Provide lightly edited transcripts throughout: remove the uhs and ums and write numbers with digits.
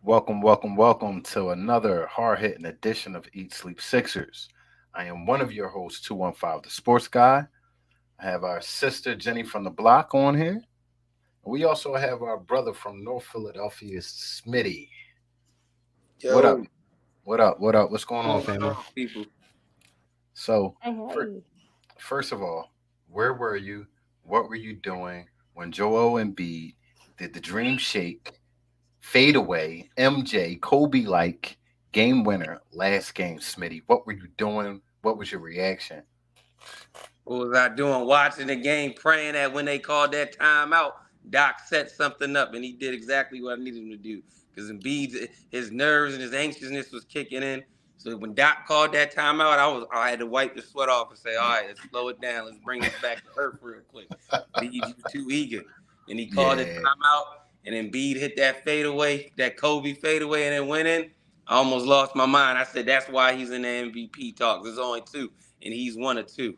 Welcome to another hard hitting edition of Eat Sleep Sixers. I am one of your hosts, 215, the sports guy. I have our sister Jenny from the block on here. We also have our brother from North Philadelphia, Smitty. What up? Yo, What up? What up? What's going on, going family? on, people? So, Hey, fir- hey. first of all, where were you? What were you doing when Joel Embiid did the dream shake, fade away, MJ, Kobe like game winner last game, Smitty? What were you doing? What was your reaction? What was I doing? Watching the game, praying that when they called that timeout, Doc set something up, and he did exactly what I needed him to do. Because Embiid, his nerves and his anxiousness was kicking in. So when Doc called that timeout, I had to wipe the sweat off and say, "All right, let's slow it down. Let's bring this back to earth real quick." Embiid, you too eager. And he called the Yeah, timeout, and Embiid hit that fadeaway, that Kobe fadeaway, and it went in. I almost lost my mind. I said, "That's why he's in the MVP talks. There's only two, and he's one of two."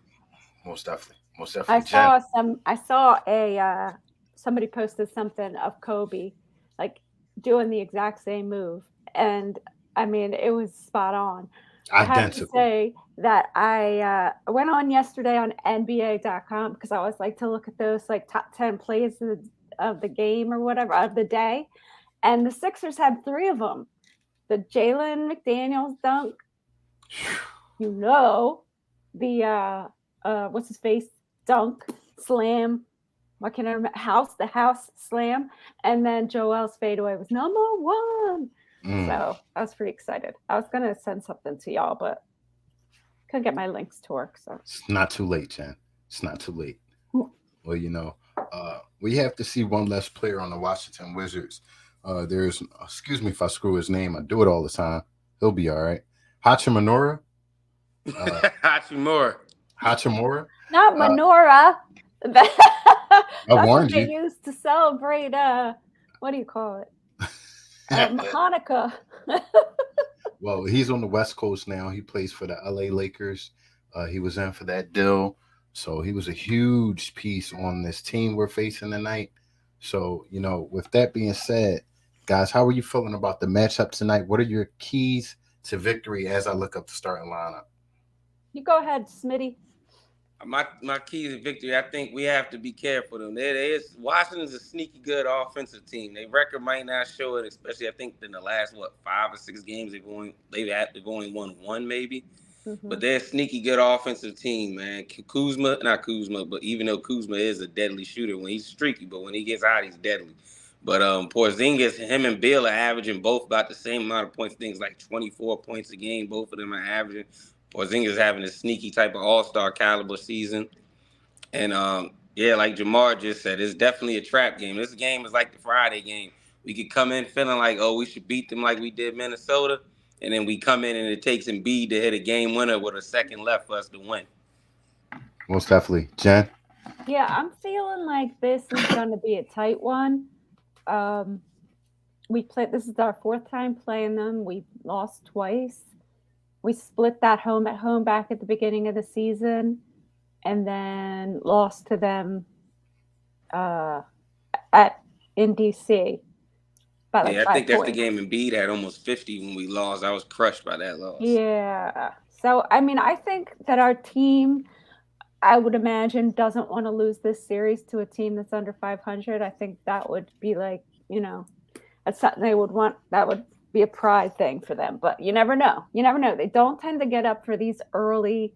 most definitely. Most I definitely. Jen. saw some. I saw a somebody posted something of Kobe, like doing the exact same move, and I mean it was spot on. I have to Identical. say that I went on yesterday on NBA.com because I always like to look at those like top 10 plays of the game or whatever of the day, and the Sixers had three of them. The Jalen McDaniels dunk, you know, the what's his face dunk slam. What can I remember? The house slam, and then Joel's fadeaway was number one. Mm, So I was pretty excited. I was gonna send something to y'all, but couldn't get my links to work. So it's not too late, Jen. It's not too late. Well, we have to see one less player on the Washington Wizards. There's, excuse me if I screw his name. I do it all the time. He'll be all right. Hachimura, uh, Hachimura. Hachimura. not Uh, menorah. I That's what warned they you. used to celebrate. What do you call it? Hanukkah. Well, he's on the West Coast now. He plays for the LA Lakers. He was in for that deal. So he was a huge piece on this team we're facing tonight. So, with that being said, guys, how are you feeling about the matchup tonight? What are your keys to victory as I look up the starting lineup? You go ahead, Smitty. My key to victory, I think we have to be careful. Them. There is Washington's a sneaky good offensive team. Their record might not show it, especially I think in the last 5 or 6 games they've only won one maybe. Hmm. But they're a sneaky good offensive team, man. Kuzma, not Kuzma, but even though Kuzma is a deadly shooter when he's streaky, but when he gets out, he's deadly. But Porzingis, him and Bill are averaging both about the same amount of points. Things like 24 points a game. Both of them are averaging. Porzingis having a sneaky type of all-star caliber season. And yeah, like Jamar just said, it's definitely a trap game. This game is like the Friday game. We could come in feeling like, oh, we should beat them like we did Minnesota, and then we come in and it takes Embiid to hit a game winner with a second left for us to win. Most definitely. Jen? Yeah, I'm feeling like this is going to be a tight one. Um, we played. This is our fourth time playing them. We lost twice. We split that home at home back at the beginning of the season, and then lost to them uh, at in DC by like Yeah, I think five that's the points. game Embiid had almost 50 when we lost. I was crushed by that loss. Yeah. So I mean, I think that our team, I would imagine, doesn't want to lose this series to a team that's under 500. I think that would be like, that's something they would want. That would be a pride thing for them. But you never know. You never know. They don't tend to get up for these early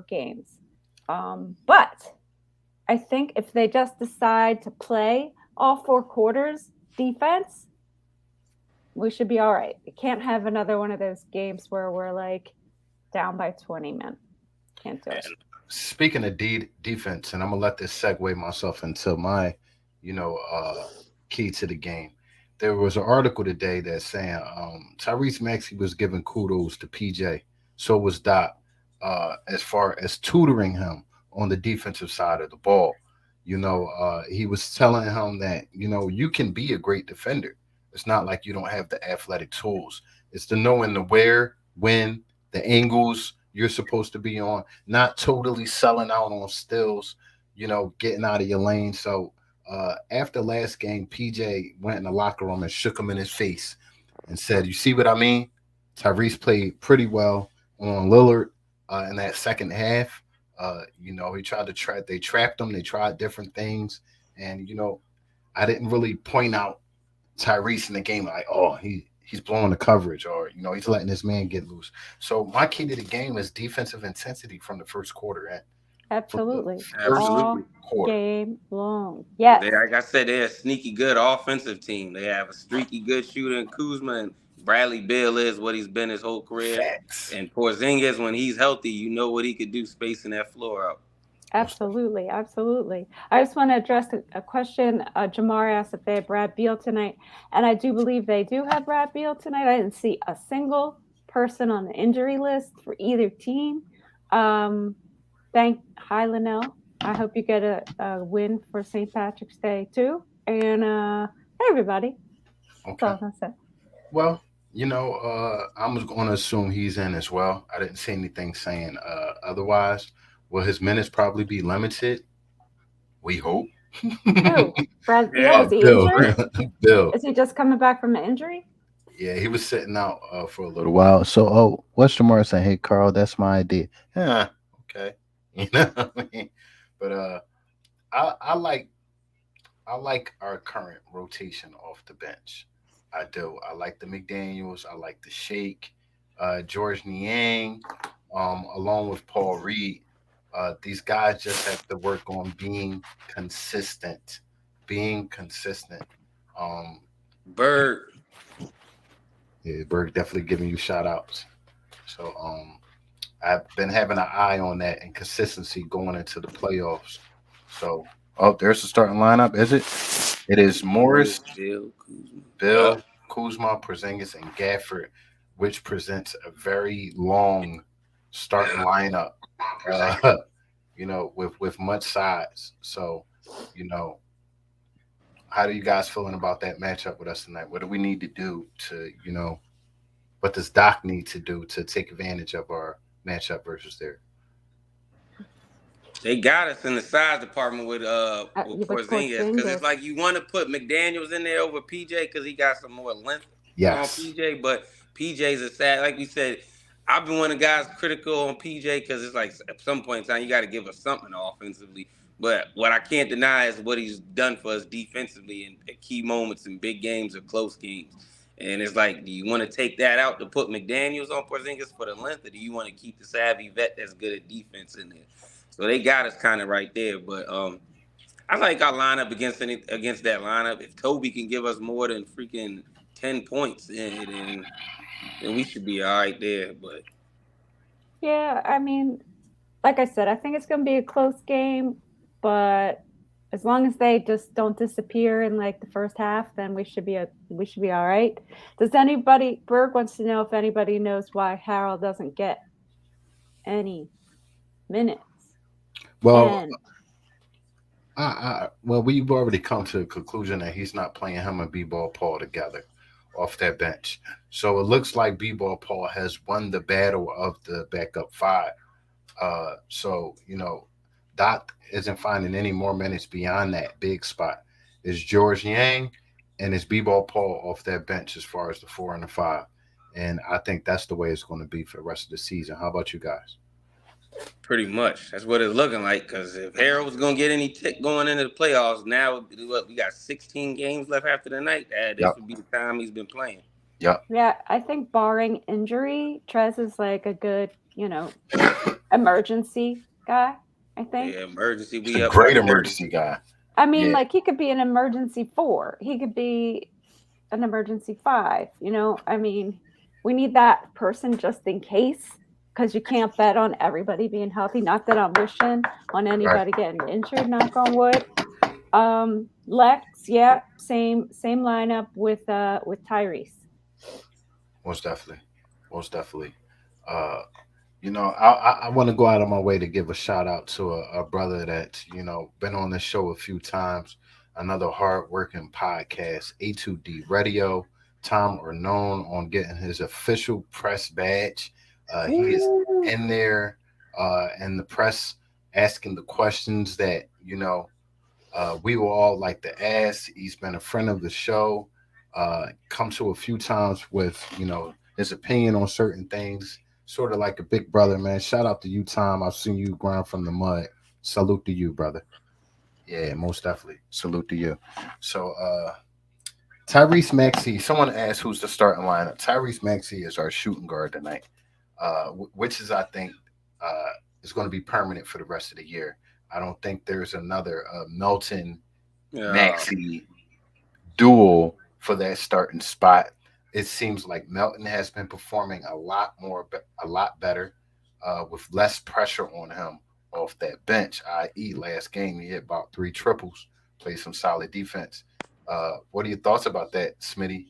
games. But I think if they just decide to play all four quarters defense, we should be all right. We can't have another one of those games where we're like down by 20 men. Can't do it. Speaking of defense, and I'm gonna let this segue myself into my, key to the game. There was an article today that's saying Tyrese Maxey was giving kudos to PJ. So was Doc, as far as tutoring him on the defensive side of the ball. He was telling him that you can be a great defender. It's not like you don't have the athletic tools. It's the knowing the where, when, the angles you're supposed to be on, not totally selling out on stills, getting out of your lane. So after last game, PJ went in the locker room and shook him in his face. and said, "You see what I mean? Tyrese played pretty well on Lillard in that second half. He tried to trap. They trapped him. They tried different things, and I didn't really point out Tyrese in the game like, oh, he's blowing the coverage, or he's letting this man get loose. So my key to the game is defensive intensity from the first quarter and from the Absolutely. first All Absolutely. quarter. game long. Yes. Like I said, they're a sneaky good offensive team. They have a streaky good shooter in Kuzma, and Bradley Beal is what he's been his whole career. Facts. And Porzingis, when he's healthy, you know what he could do spacing that floor out. Absolutely, absolutely. I just want to address a question. Jamar asked if they have Brad Beal tonight, and I do believe they do have Brad Beal tonight. I didn't see a single person on the injury list for either team. Hi, Linnell. I hope you get a win for St. Patrick's Day too. And hey, everybody. That's all Okay. I'm gonna say. Well, I'm going to assume he's in as well. I didn't see anything saying otherwise. Will his minutes probably be limited? We hope. Who? Brad Beal? Yeah. Is he Bill. injured? Bill. Is he just coming back from an injury? Yeah, he was sitting out for a little while. So, what's Jamar saying? Hey, Carl, that's my idea. Yeah, okay. You know what I mean? But I like our current rotation off the bench. I do. I like the McDaniels. I like the Shake, George Niang, along with Paul Reed. These guys just have to work on being consistent. Being consistent. Um, Bird. yeah, Berg definitely giving you shout outs. So I've been having an eye on that and consistency going into the playoffs. So there's the starting lineup. Is it? It is Morris, Bill, Kuzma. Bill, Kuzma, Porzingis, and Gafford, which presents a very long starting lineup. Uh, with much size. So, you know, how do you guys feeling about that matchup with us tonight? What do we need to do to, what does Doc need to do to take advantage of our matchup versus there? They got us in the size department with With Porzingis, because it's Porzingis. like you want to put McDaniels in there over PJ because he got some more length on Yes. PJ, but PJ's a sad. Like we said, I've been one of the guys critical on PJ because it's like at some point in time you got to give us something offensively. But what I can't deny is what he's done for us defensively in at key moments in big games or close games. And it's like, do you want to take that out to put McDaniels on Porzingis for the length, or do you want to keep the savvy vet that's good at defense in there? So they got us kind of right there. But I like our lineup against that lineup. If Toby can give us more than freaking 10 points, then we should be all right there. But Yeah, I mean, like I said, I think it's going to be a close game, but as long as they just don't disappear in like the first half, then we should be all right. Berg wants to know if anybody knows why Harold doesn't get any minutes. Well, And we've already come to the conclusion that he's not playing him and B-Ball Paul together off that bench. So it looks like B-Ball Paul has won the battle of the backup five. So Doc isn't finding any more minutes beyond that big spot. It's George Yang and it's B-Ball Paul off that bench as far as the 4 and the 5. And I think that's the way it's going to be for the rest of the season. How about you guys? pretty much that's what it's looking like. Because if Harold was going to get any tick going into the playoffs, now we got 16 games left after the night. This would be the time he's been playing. Yep. yeah, I think barring injury, Trez is like a good, emergency guy, I think. Yeah, emergency. He's a great emergency guy. I mean, Yeah. like he could be an emergency 4. He could be an emergency 5. I mean, we need that person just in case, because you can't bet on everybody being healthy. Not that I'm wishing on anybody getting injured, knock on wood. Lex, yeah, same lineup with Tyrese. Most definitely. I want to go out of my way to give a shout out to a brother that's been on the show a few times. Another hardworking podcast, A2D Radio. Tom Arnone on getting his official press badge. He is in there, and the press asking the questions that we will all like to ask. He's been a friend of the show. come to a few times with his opinion on certain things, sort of like a big brother, man. Shout out to you, Tom. I've seen you grind from the mud. Salute to you, brother. Yeah, most definitely. Salute to you. So, Tyrese Maxey. Someone asked who's the starting lineup. Tyrese Maxey is our shooting guard tonight, which is, I think, is going to be permanent for the rest of the year. I don't think there's another Melton Yeah. Maxey duel for that starting spot. It seems like Melton has been performing a lot better, with less pressure on him off that bench. I.e., last game he hit about three triples, played some solid defense. What are your thoughts about that, Smitty?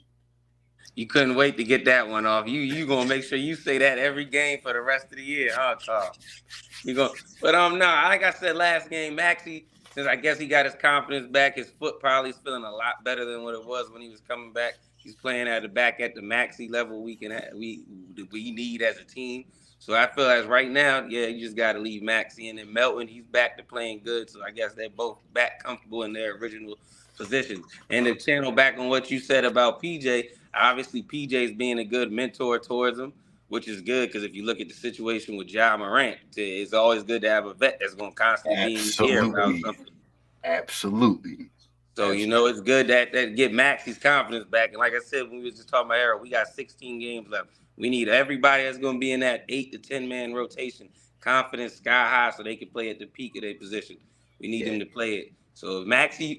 You couldn't wait to get that one off. You gonna make sure you say that every game for the rest of the year, huh, Carl? You go, but no, like I said last game, Maxie, since I guess he got his confidence back, his foot probably is feeling a lot better than what it was when he was coming back. He's playing at the back at the Maxie level we need as a team. So I feel as right now, yeah, you just got to leave Maxie, and then Melton, he's back to playing good. So I guess they're both back comfortable in their original positions. And to channel back on what you said about PJ, obviously PJ's being a good mentor towards him, which is good because if you look at the situation with Ja Morant, it's always good to have a vet that's going to constantly be in your ear about Absolutely, something. absolutely. So, it's good that get Maxie's confidence back. And like I said, when we was just talking about Arrow, we got 16 games left. We need everybody that's going to be in that 8 to 10 man rotation, confidence sky high, so they can play at the peak of their position. We need them to play it. So if Maxie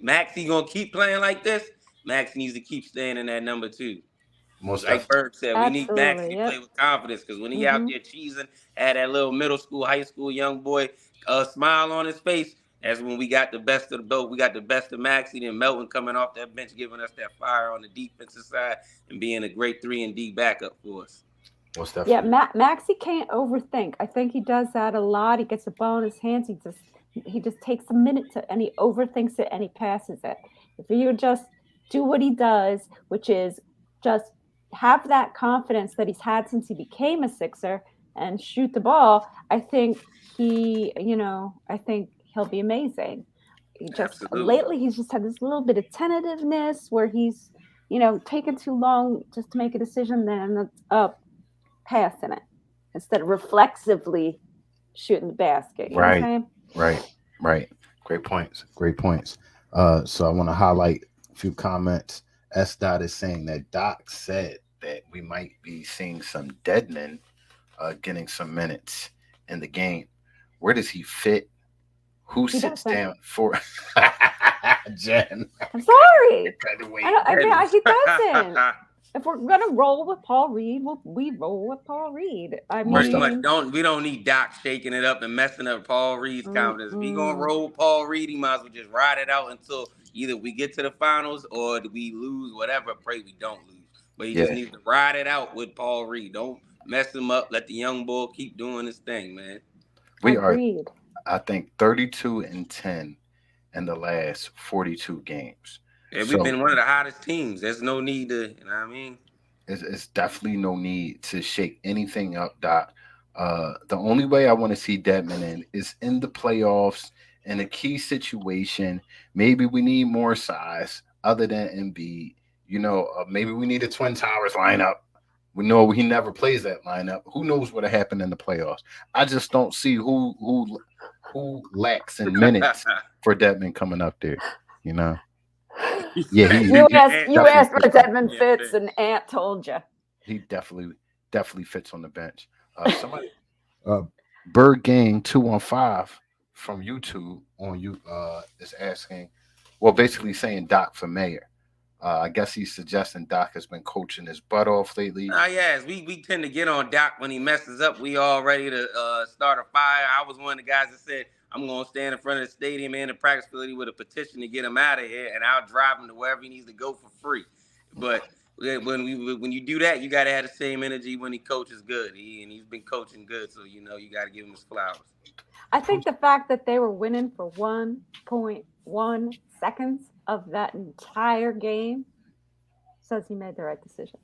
going to keep playing like this, Maxie needs to keep staying in that number 2. Most Like definitely. Berg said, we need Maxie Absolutely, to yep. play with confidence because when he out there cheesing, had that little middle school, high school young boy smile on his face, that's when we got the best of the boat. We got the best of Maxie and Melton coming off that bench, giving us that fire on the defensive side and being a great 3-and-D backup for us. Most Yeah, definitely. Maxie can't overthink. I think he does that a lot. He gets the ball in his hands. He just takes a minute and he overthinks it and he passes it. If he would just do what he does, which is just have that confidence that he's had since he became a Sixer and shoot the ball, I think I think he'll be amazing. He just Absolutely. lately he's just had this little bit of tentativeness where he's taking too long just to make a decision, then it's up passing it instead of reflexively shooting the basket. You know what I'm Right, saying? right. Great points. Great points. So I want to highlight a few comments. S. Dot is saying that Doc said that we might be seeing some Deadman getting some minutes in the game. Where does he fit? Who He sits doesn't. down for Jen? I'm sorry. By the way, He doesn't. If we're gonna roll with Paul Reed, we roll with Paul Reed. I Most Pretty mean, much we don't need Doc shaking it up and messing up Paul Reed's confidence. If he gonna roll with Paul Reed, he might as well just ride it out until either we get to the finals or we lose, whatever. Pray we don't lose. But he just Yeah. needs to ride it out with Paul Reed. Don't mess him up. Let the young boy keep doing his thing, man. we are, agreed. I think, 32-10 in the last 42 games. Yeah, we've So been one of the hottest teams. There's no need to, you know what I mean? it's definitely no need to shake anything up, Doc. The only way I want to see Deadman in is in the playoffs in a key situation. Maybe we need more size other than Embiid. Maybe we need a Twin Towers lineup. We know he never plays that lineup. Who knows what'll happen in the playoffs? I just don't see who lacks in minutes for Deadman coming up there. Yeah, You asked definitely what fits on- Edmund fits, and Ant told you. he definitely fits on the bench. Somebody, Bird Gang 215 from YouTube is asking, well, basically saying Doc for mayor. I guess he's suggesting Doc has been coaching his butt off lately. Yes, we tend to get on Doc when he messes up. We all ready to start a fire. I was one of the guys that said, I'm going to stand in front of the stadium and the practice facility with a petition to get him out of here, and I'll drive him to wherever he needs to go for free. But when you do that, you got to have the same energy when he coaches good. He's been coaching good, so you got to give him his flowers. I think the fact that they were winning for 1.1 seconds of that entire game says he made the right decision.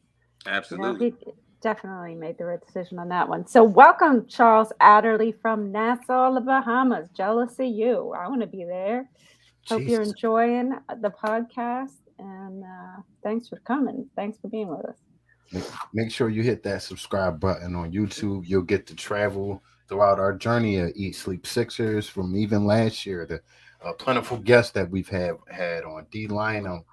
Absolutely. He definitely made the right decision on that one. So welcome, Charles Adderley from Nassau, the Bahamas. Jealous of you. I want to be there. Hope you're enjoying the podcast. And thanks for coming. Thanks for being with us. Make sure you hit that subscribe button on YouTube. You'll get to travel throughout our journey of Eat Sleep Sixers from even last year. The plentiful guests that we've had on D Lionel,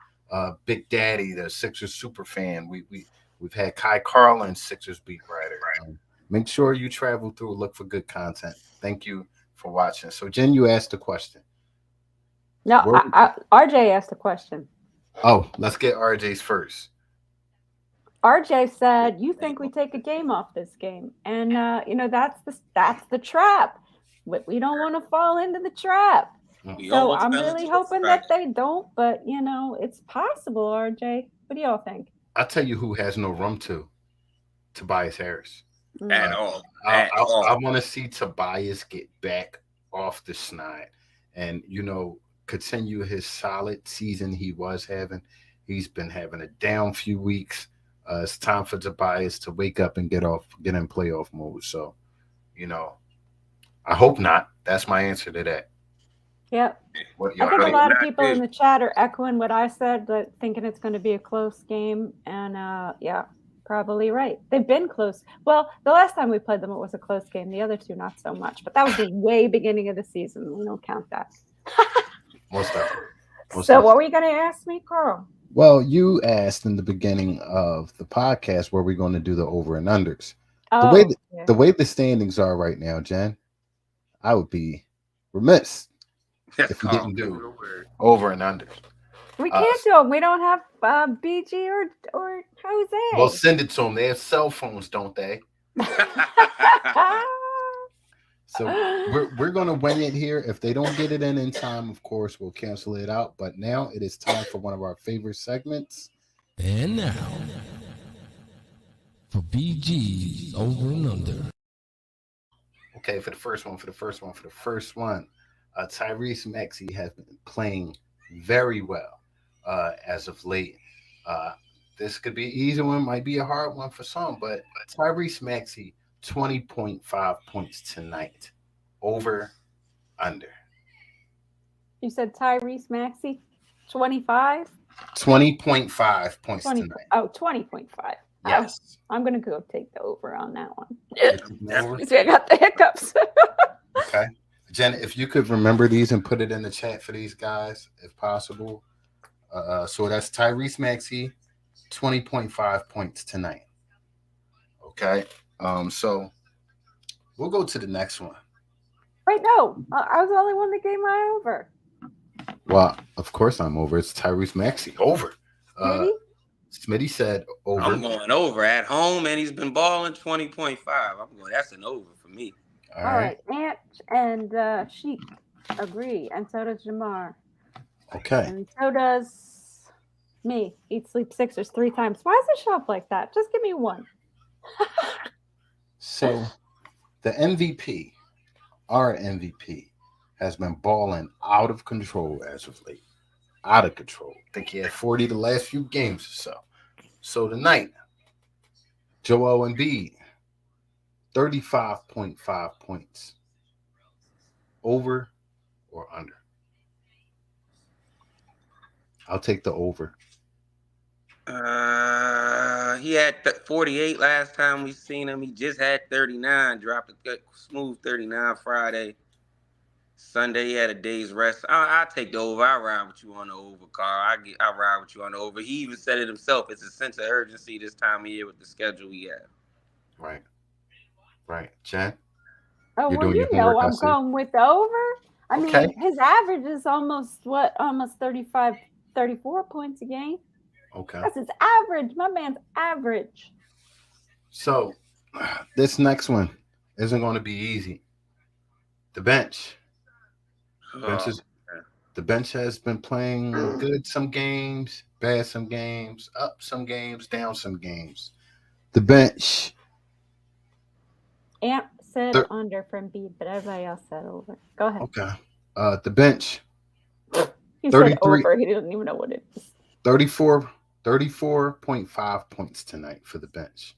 Big Daddy, the Sixers super fan. We've had Kai Carlin, Sixers beat writer. Make sure you travel through, look for good content. Thank you for watching. So Jen, you asked a question. No, RJ asked a question. Oh, let's get RJ's first. RJ said, "You think we take a game off this game?" And that's the trap. We don't want to fall into the trap. So I'm really hoping that they don't. But it's possible. RJ, what do y'all think? I'll tell you who has no room to Tobias Harris. At all. I want to see Tobias get back off the schneid and continue his solid season he was having. He's been having a down few weeks. It's time for Tobias to wake up and get in playoff mode. So, I hope not. That's my answer to that. Yep. I think a lot of people in the chat are echoing what I said, but thinking it's going to be a close game. And yeah, probably right. They've been close. Well, the last time we played them, it was a close game. The other two, not so much. But that was the way beginning of the season. We don't count that. Most definitely. What were you going to ask me, Carl? Well, you asked in the beginning of the podcast where we're going to do the over and unders. The way the standings are right now, Jen, I would be remiss if we didn't do over and unders. We can't do them. We don't have BG or Jose. Well, send it to them. They have cell phones, don't they? So we're going to wing it here. If they don't get it in time, of course, we'll cancel it out. But now it is time for one of our favorite segments. And now for BG's over and under. Okay, for the first one, Tyrese Maxey has been playing very well as of late. This could be an easy one, might be a hard one for some, but Tyrese Maxey, 20.5 points tonight. Over, under. You said Tyrese Maxey, 25? 20.5 points tonight. Oh, 20.5. Yes. I'm going to go take the over on that one. See, I got the hiccups. Okay. Jen, if you could remember these and put it in the chat for these guys, if possible. So that's Tyrese Maxey, 20.5 points tonight. Okay. So we'll go to the next one. Wait, no. I was the only one that gave my over. Well, of course I'm over. It's Tyrese Maxey. Over. Smitty said over. I'm going over at home, and he's been balling 20.5. I'm going, that's an over for me. All right. Ant and Sheik agree, and so does Jamar. Okay. And so does me. Eat Sleep Sixers 3 times. Why is it show up like that? Just give me one. So the MVP, our MVP, has been balling out of control as of late. Out of control. I think he had 40 the last few games or so. So tonight, Joel Embiid, 35.5 points. Over or under? I'll take the over. He had 48 last time we seen him. He just had 39. Dropped a smooth 39 Friday. Sunday he had a day's rest. I'll take the over. I'll ride with you on the over, Carl. I'll ride with you on the over. He even said it himself. It's a sense of urgency this time of year with the schedule we have. Right. Jen? Oh, well, I'm going with the over. I mean, his average is almost 35, 34 points a game. Okay. That's his average. My man's average. So this next one isn't going to be easy. The bench. The bench has been playing good some games, bad some games, up some games, down some games. The bench. Ant said under for Embiid, but everybody else said over. Go ahead. Okay. The bench. He said over. He didn't even know what it is. 34.5 points tonight for the bench.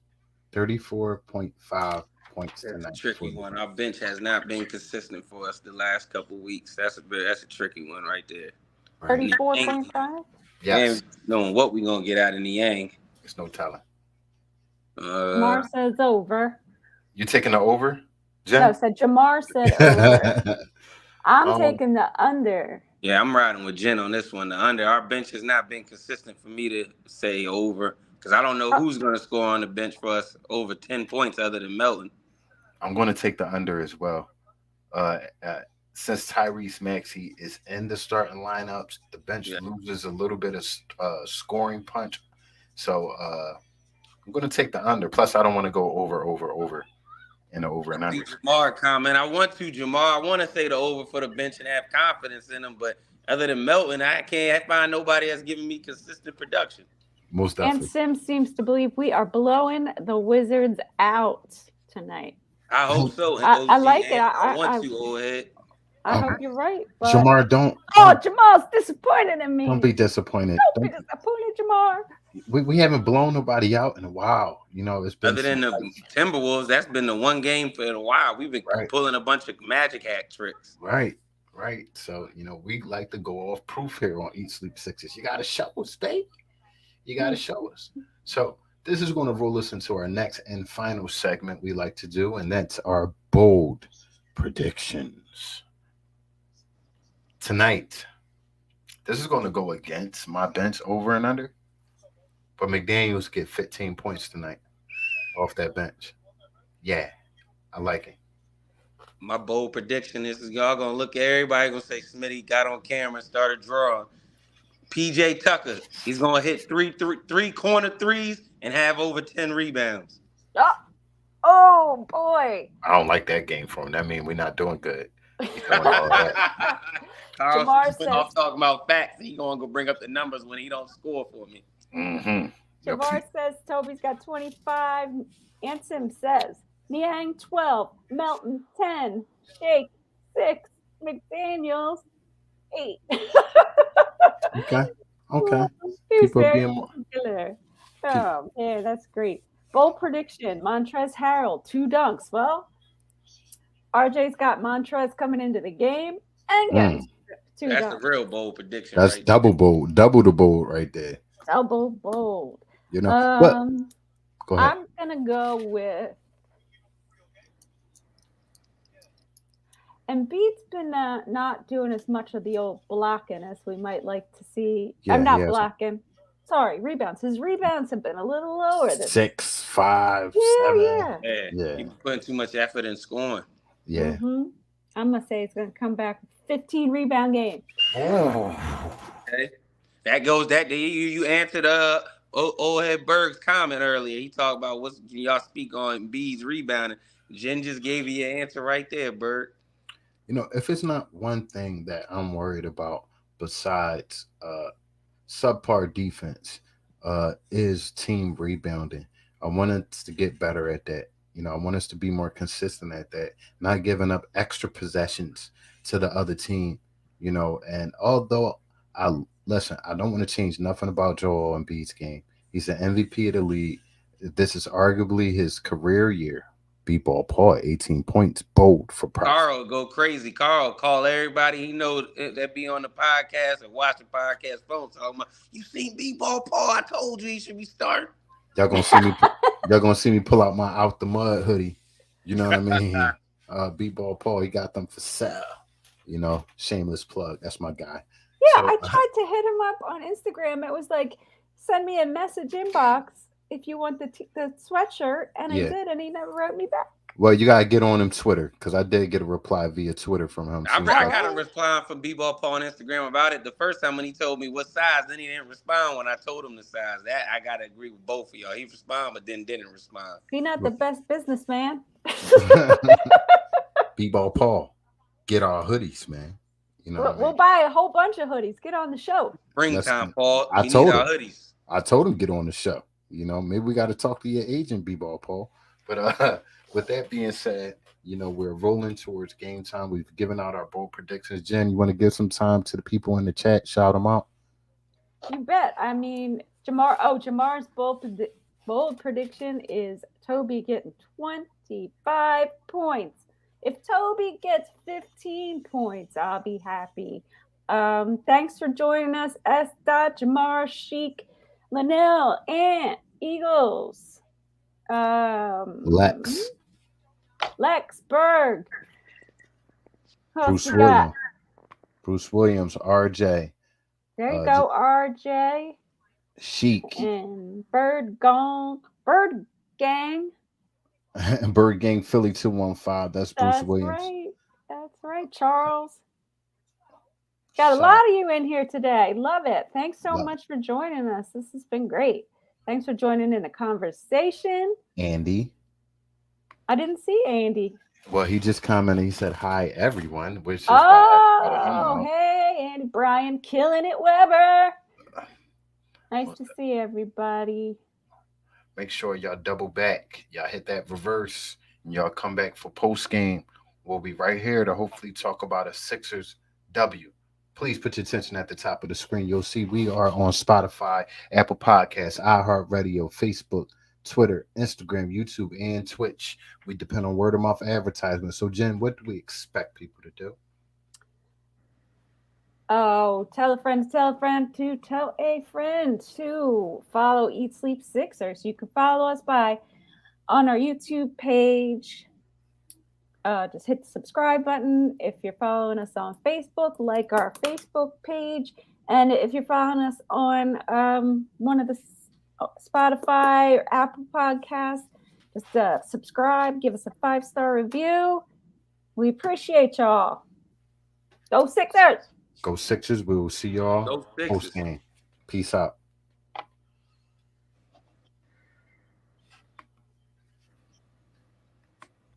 34.5 points tonight. That's a tricky one. Our bench has not been consistent for us the last couple weeks. That's a tricky one right there. 34.5? Yes, And knowing what we gonna get out of Niang. there's no telling. Jamar says over. You taking the over, No, Jen? said Jamar said over. I'm Um, taking the under. Yeah, I'm riding with Jen on this one. The under. Our bench has not been consistent for me to say over because I don't know Oh, who's going to score on the bench for us over 10 points other than Melton. I'm going to take the under as well. Uh, uh, since Tyrese Maxey is in the starting lineups, the bench Yeah. loses a little bit of scoring punch. So I'm going to take the under. Plus, I don't want to go over, and over and under. Jamar comment. I want to, Jamar. I want to say the over for the bench and have confidence in them, but other than Melton, I can't find nobody that's giving me consistent production. Most and definitely. Sim seems to believe we are blowing the Wizards out tonight. I hope so. And I OG, like it. and I want to, old head. I hope you're right. But... Jamar, don't. Oh, Jamal's disappointed in me. Don't be disappointed. Don't be disappointed, Jamar. We haven't blown nobody out in a while. You know, it's been Other than the Timberwolves, that's been the one game for a while. We've been pulling a bunch of magic hat tricks. Right. So, you know, we like to go off proof here on Eat Sleep Sixes. You got to show us, babe. You got to show us. So this is going to roll us into our next and final segment we like to do, and that's our bold predictions. Tonight, this is going to go against my bench over and under, but McDaniels get 15 points tonight off that bench. Yeah, I like it. My bold prediction is y'all gonna look at everybody gonna say Smitty got on camera and started drawing. PJ Tucker, he's gonna hit three corner threes and have over 10 rebounds. Oh boy. I don't like that game for him. That means we're not doing good. Carl Jamar says, off talking about facts. He gonna go bring up the numbers when he don't score for me. Mm-hmm. Jamar says Toby's got 25. Ansim says Niang 12, Melton 10, Shake 6, McDaniels 8. Okay. He's People very being more. particular. Oh man, that's great. Bold prediction: Montrezl Harrell 2 dunks. Well, RJ's got Montrezl coming into the game and getting 2 That's dunks. a real bold prediction. That's right double bold, double the bold right there. Double bold. You know what? Go ahead. I'm gonna go with Embiid's been not doing as much of the old blocking as we might like to see. Yeah, I'm not he hasn't. blocking. Sorry, rebounds. His rebounds have been a little lower than 6, 5, Yeah, 7. yeah. Yeah. He's putting too much effort in scoring. Yeah. Mm-hmm. I'm gonna say it's gonna come back 15 rebound game. Okay. That goes that you answered old head Berg's comment earlier. He talked about what's y'all speak on Embiid's rebounding. Jen just gave you your answer right there, Berg. You know, if it's not one thing that I'm worried about besides subpar defense, is team rebounding. I want us to get better at that. You know, I want us to be more consistent at that, not giving up extra possessions to the other team, you know. And although I don't want to change nothing about Joel Embiid's game. He's the MVP of the league. This is arguably his career year. B-ball Paul, 18 points, bold for price. Carl, go crazy. Carl, call everybody he knows that be on the podcast or watch the podcast phone talking about, you seen B-ball Paul? I told you he should be starting. Y'all gonna see me. Y'all gonna see me pull out my Out the Mud hoodie. You know what I mean? B-ball Paul, he got them for sale. You know, shameless plug. That's my guy. Yeah, So, I tried to hit him up on Instagram. It was like, send me a message inbox if you want the sweatshirt, and I did, and he never wrote me back. Well, you gotta get on him Twitter because I did get a reply via Twitter from him. I got a response from B-Ball Paul on Instagram about it the first time when he told me what size. Then he didn't respond when I told him the size. That I gotta agree with both of y'all. He responded, but then didn't respond. He's not the best businessman. B-Ball Paul, get our hoodies, man. You know, we'll buy a whole bunch of hoodies. Get on the show. Springtime, Paul. I told him get on the show. You know, maybe we got to talk to your agent, B-Ball Paul. But with that being said, you know, we're rolling towards game time. We've given out our bold predictions. Jen, you want to give some time to the people in the chat? Shout them out. You bet. I mean, Jamar's bold prediction is Toby getting 25 points. If Toby gets 15 points, I'll be happy. Thanks for joining us, S. Jamar, Sheik, Linnell, and Eagles. Lex, Berg. Who else Bruce we got? Williams, RJ, There you go, RJ. Sheik, And Bird Gang. Bird Gang Philly 215. That's Bruce Williams. That's right, Charles. Got a lot of you in here today. Love it. Thanks so much for joining us. This has been great. Thanks for joining in the conversation. Andy. I didn't see Andy. Well, he just commented. He said, hi, everyone. Which is hey, Andy Bryan, killing it, Weber. Nice to see everybody. Make sure y'all double back. Y'all hit that reverse. And y'all come back for post game. We'll be right here to hopefully talk about a Sixers W. Please put your attention at the top of the screen. You'll see we are on Spotify, Apple Podcasts, iHeartRadio, Facebook, Twitter, Instagram, YouTube, and Twitch. We depend on word of mouth advertisements. So, Jen, what do we expect people to do? Oh, tell a friend to tell a friend to tell a friend to follow Eat Sleep Sixers. You can follow us on our YouTube page. Just hit the subscribe button. If you're following us on Facebook, like our Facebook page. And if you're following us on one of the Spotify or Apple Podcasts, just subscribe, give us a 5-star review. We appreciate y'all. Go Sixers! Go Sixers. We will see y'all post game. Peace out.